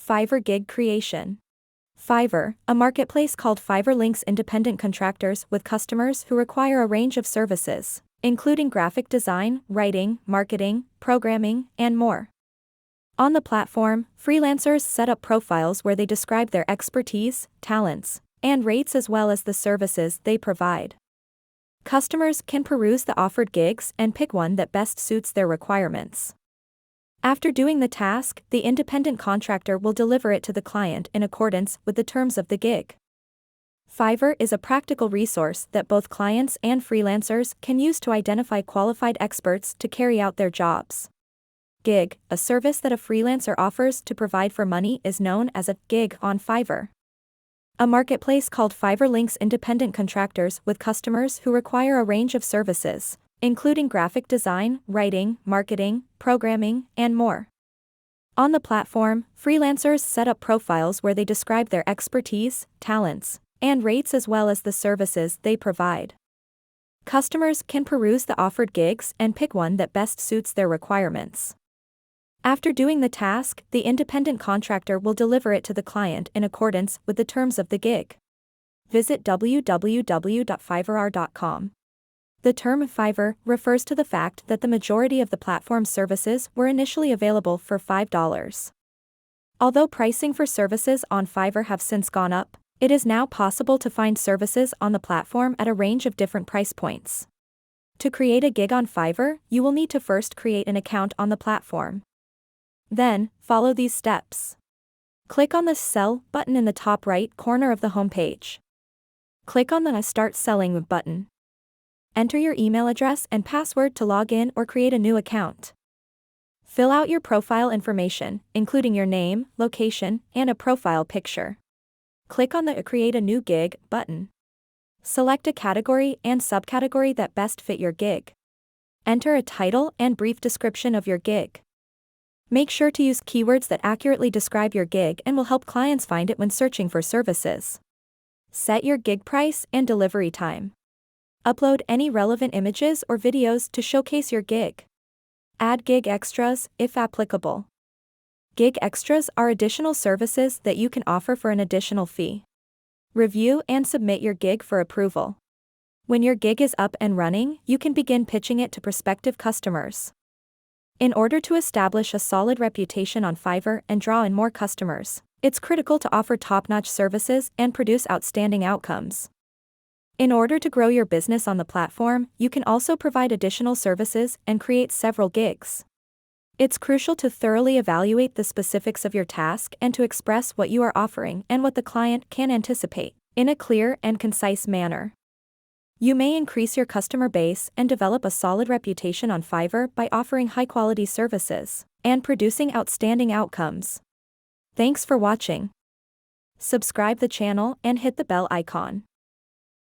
Fiverr gig creation. Fiverr, a marketplace called Fiverr, links independent contractors with customers who require a range of services, including graphic design, writing, marketing, programming, and more. On the platform, freelancers set up profiles where they describe their expertise, talents, and rates, as well as the services they provide. Customers can peruse the offered gigs and pick one that best suits their requirements. After doing the task, the independent contractor will deliver it to the client in accordance with the terms of the gig. Fiverr is a practical resource that both clients and freelancers can use to identify qualified experts to carry out their jobs. Gig, a service that a freelancer offers to provide for money, is known as a gig on Fiverr. A marketplace called Fiverr links independent contractors with customers who require a range of services, including graphic design, writing, marketing, programming, and more. On the platform, freelancers set up profiles where they describe their expertise, talents, and rates, as well as the services they provide. Customers can peruse the offered gigs and pick one that best suits their requirements. After doing the task, the independent contractor will deliver it to the client in accordance with the terms of the gig. Visit www.fiverr.com. The term Fiverr refers to the fact that the majority of the platform's services were initially available for $5. Although pricing for services on Fiverr have since gone up, it is now possible to find services on the platform at a range of different price points. To create a gig on Fiverr, you will need to first create an account on the platform. Then, follow these steps. Click on the Sell button in the top right corner of the homepage. Click on the Start Selling button. Enter your email address and password to log in or create a new account. Fill out your profile information, including your name, location, and a profile picture. Click on the Create a New Gig button. Select a category and subcategory that best fit your gig. Enter a title and brief description of your gig. Make sure to use keywords that accurately describe your gig and will help clients find it when searching for services. Set your gig price and delivery time. Upload any relevant images or videos to showcase your gig. Add gig extras, if applicable. Gig extras are additional services that you can offer for an additional fee. Review and submit your gig for approval. When your gig is up and running, you can begin pitching it to prospective customers. In order to establish a solid reputation on Fiverr and draw in more customers, it's critical to offer top-notch services and produce outstanding outcomes. In order to grow your business on the platform, you can also provide additional services and create several gigs. It's crucial to thoroughly evaluate the specifics of your task and to express what you are offering and what the client can anticipate, in a clear and concise manner. You may increase your customer base and develop a solid reputation on Fiverr by offering high-quality services and producing outstanding outcomes. Thanks for watching. Subscribe the channel and hit the bell icon.